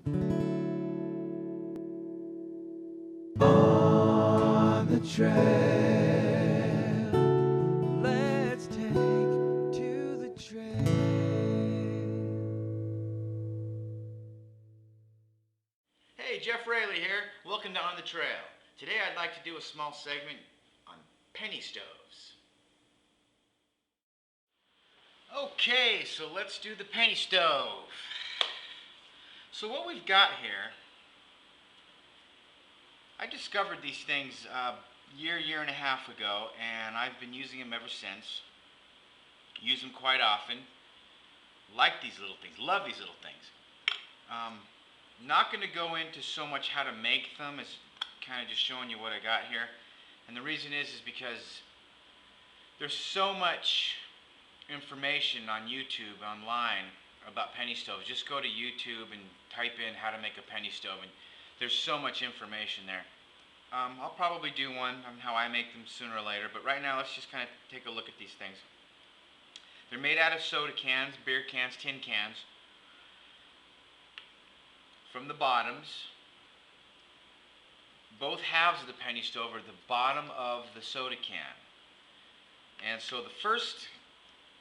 On the trail, let's take to the trail. Hey, Jeff Reylee here. Welcome to On the Trail. Today I'd like to do a small segment on penny stoves. Okay, so let's do the penny stove. So what we've got here, I discovered these things a year and a half ago, and I've been using them ever since. Use them quite often. Like these little things, love these little things. Not going to go into so much how to make them, it's kind of just showing you what I got here. And the reason is because there's so much information on YouTube, online, about penny stoves. Just go to YouTube and type in how to make a penny stove, and there's so much information there. I'll probably do one on how I make them sooner or later, but right now let's just kind of take a look at these things. They're made out of soda cans, beer cans, tin cans. From the bottoms, both halves of the penny stove are the bottom of the soda can. And so the first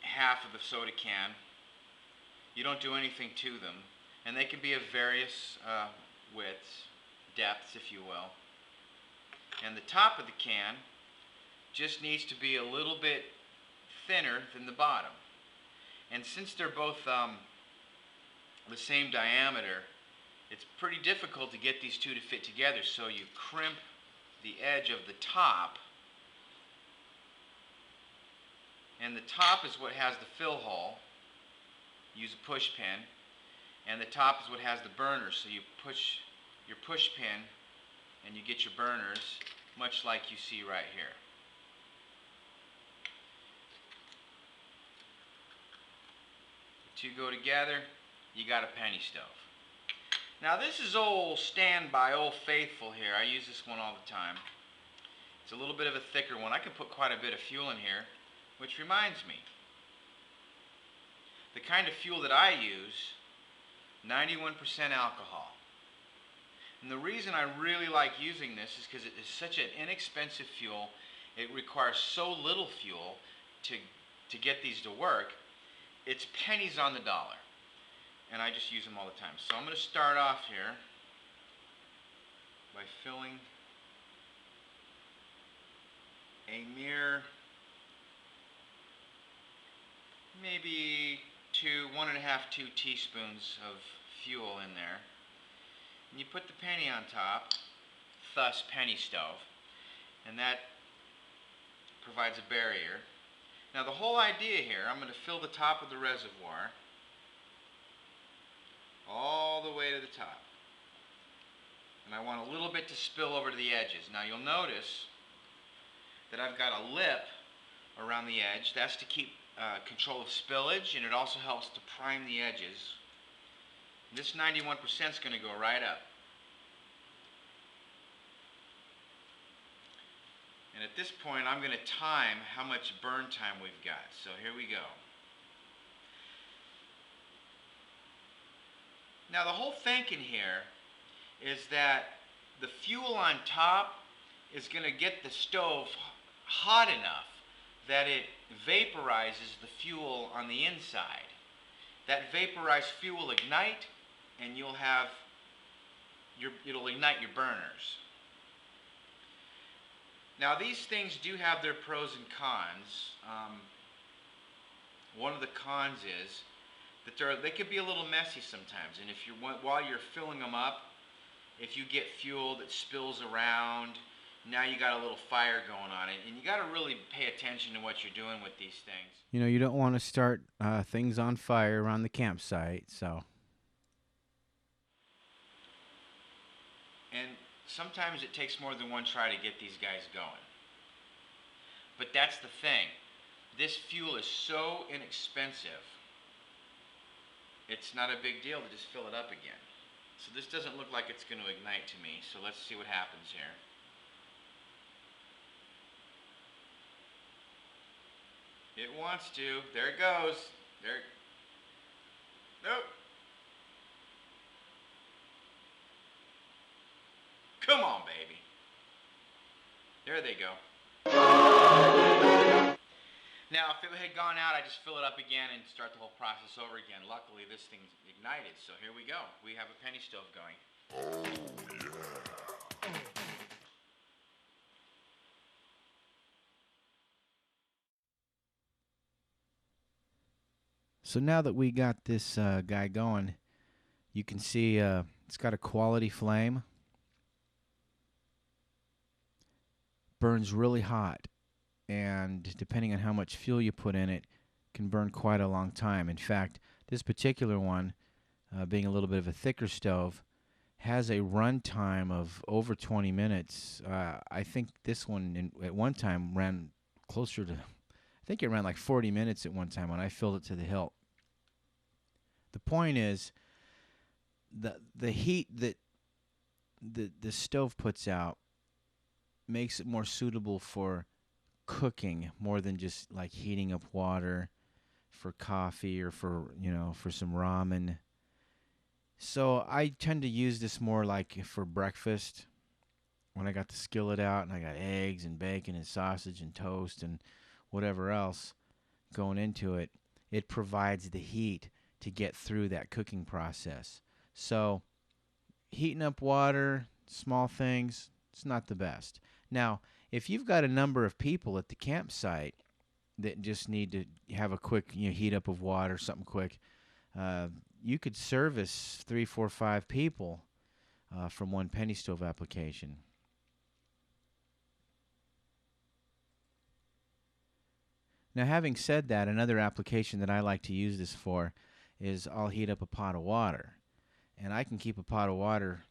half of the soda can, you don't do anything to them, and they can be of various widths, depths if you will. And the top of the can just needs to be a little bit thinner than the bottom. And since they're both the same diameter, it's pretty difficult to get these two to fit together, so you crimp the edge of the top, and the top is what has the fill hole. Use a push pin, and the top is what has the burners, so you push your push pin and you get your burners, much like you see right here. The two go together, you got a penny stove. Now this is old Standby, Old Faithful here. I use this one all the time. It's a little bit of a thicker one. I can put quite a bit of fuel in here, which reminds me. The kind of fuel that I use, 91% alcohol. And the reason I really like using this is because it is such an inexpensive fuel. It requires so little fuel to get these to work. It's pennies on the dollar. And I just use them all the time. So I'm going to start off here by filling a mere maybe 1.5 to 2 teaspoons of fuel in there. And you put the penny on top, thus penny stove, and that provides a barrier. Now the whole idea here, I'm going to fill the top of the reservoir all the way to the top. And I want a little bit to spill over to the edges. Now you'll notice that I've got a lip around the edge. That's to keep control of spillage, and it also helps to prime the edges. This 91% is going to go right up. And at this point I'm going to time how much burn time we've got. So here we go. Now the whole thinking here is that the fuel on top is going to get the stove hot enough that it vaporizes the fuel on the inside. That vaporized fuel will ignite, and it'll ignite your burners. Now these things do have their pros and cons. One of the cons is that they could be a little messy sometimes, and while you're filling them up, if you get fuel that spills around, now you got a little fire going on it, and you got to really pay attention to what you're doing with these things. You know, you don't want to start things on fire around the campsite, so. And sometimes it takes more than one try to get these guys going. But that's the thing. This fuel is so inexpensive, it's not a big deal to just fill it up again. So this doesn't look like it's going to ignite to me, so let's see what happens here. It wants to. There it goes. There. Nope. Come on, baby. There they go. Now, if it had gone out, I just fill it up again and start the whole process over again. Luckily, this thing's ignited, so here we go. We have a penny stove going. So now that we got this guy going, you can see it's got a quality flame. Burns really hot, and depending on how much fuel you put in it, can burn quite a long time. In fact, this particular one, being a little bit of a thicker stove, has a run time of over 20 minutes. I think this one at one time ran closer to, I think it ran like 40 minutes at one time when I filled it to the hilt. The point is, the heat that the stove puts out makes it more suitable for cooking more than just like heating up water for coffee or for some ramen. So I tend to use this more like for breakfast when I got the skillet out and I got eggs and bacon and sausage and toast and whatever else going into it. It provides the heat to get through that cooking process. So heating up water, small things, it's not the best. Now, if you've got a number of people at the campsite that just need to have a quick heat up of water, something quick, you could service 3, 4, 5 people from one penny stove application. Now, having said that, another application that I like to use this for is I'll heat up a pot of water. And I can keep a pot of water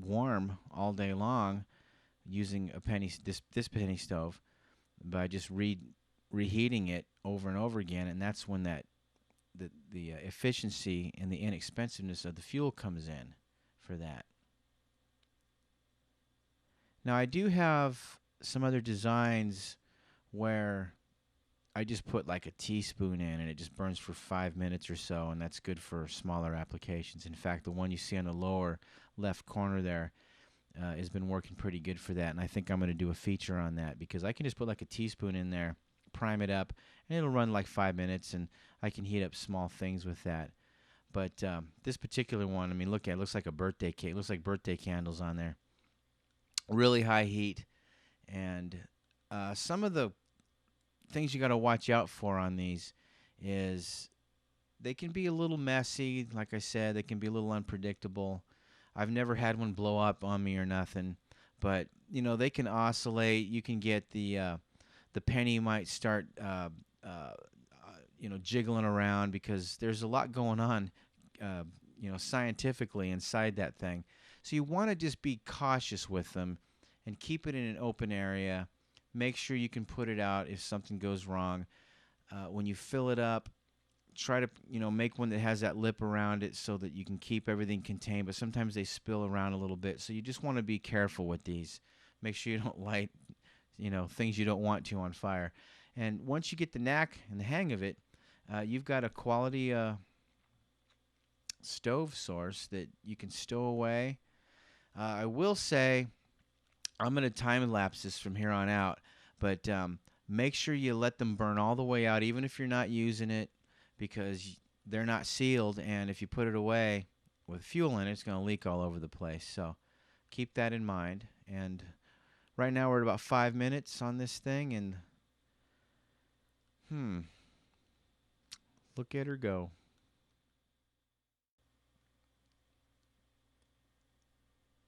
warm all day long using this penny stove by just reheating it over and over again, and that's when the efficiency and the inexpensiveness of the fuel comes in for that. Now I do have some other designs where I just put like a teaspoon in and it just burns for 5 minutes or so, and that's good for smaller applications. In fact, the one you see on the lower left corner there has been working pretty good for that, and I think I'm going to do a feature on that because I can just put like a teaspoon in there, prime it up, and it'll run like 5 minutes, and I can heat up small things with that. But this particular one, I mean, look at it. It looks like a birthday cake. It looks like birthday candles on there. Really high heat, and some of the things you got to watch out for on these is they can be a little messy. Like I said, they can be a little unpredictable. I've never had one blow up on me or nothing, but they can oscillate. You can get the penny might start jiggling around because there's a lot going on scientifically inside that thing. So you want to just be cautious with them and keep it in an open area. Make sure you can put it out if something goes wrong. When you fill it up, try to make one that has that lip around it so that you can keep everything contained, but sometimes they spill around a little bit, so you just want to be careful with these. Make sure you don't light things you don't want to on fire. And once you get the knack and the hang of it, you've got a quality stove source that you can stow away. I will say I'm going to time lapse this from here on out, but make sure you let them burn all the way out, even if you're not using it, because they're not sealed, and if you put it away with fuel in it, it's going to leak all over the place. So keep that in mind. And right now we're at about 5 minutes on this thing, and look at her go.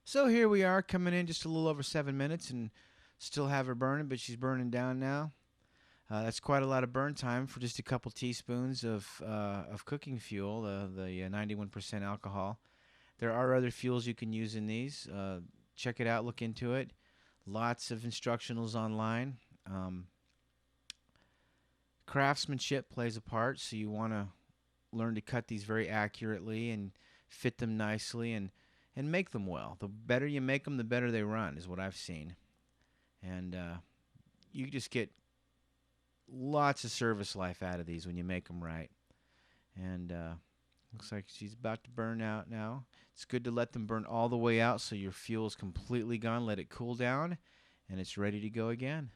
So here we are, coming in just a little over 7 minutes, and still have her burning, but she's burning down now. That's quite a lot of burn time for just a couple teaspoons of cooking fuel, the 91% alcohol. There are other fuels you can use in these. Check it out, look into it. Lots of instructionals online. Craftsmanship plays a part, so you want to learn to cut these very accurately and fit them nicely and make them well. The better you make them, the better they run, is what I've seen. And you just get lots of service life out of these when you make them right. And Looks like she's about to burn out now. It's good to let them burn all the way out so your fuel is completely gone. Let it cool down, and it's ready to go again.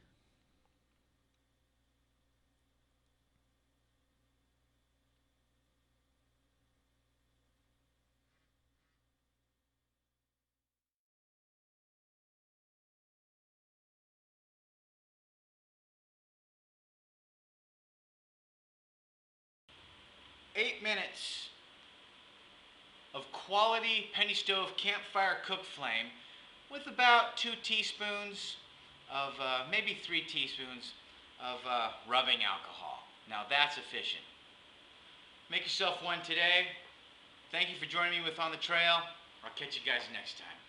Eight minutes of quality penny stove campfire cook flame with about 2 teaspoons of, maybe 3 teaspoons of rubbing alcohol. Now that's efficient. Make yourself one today. Thank you for joining me with On the Trail. I'll catch you guys next time.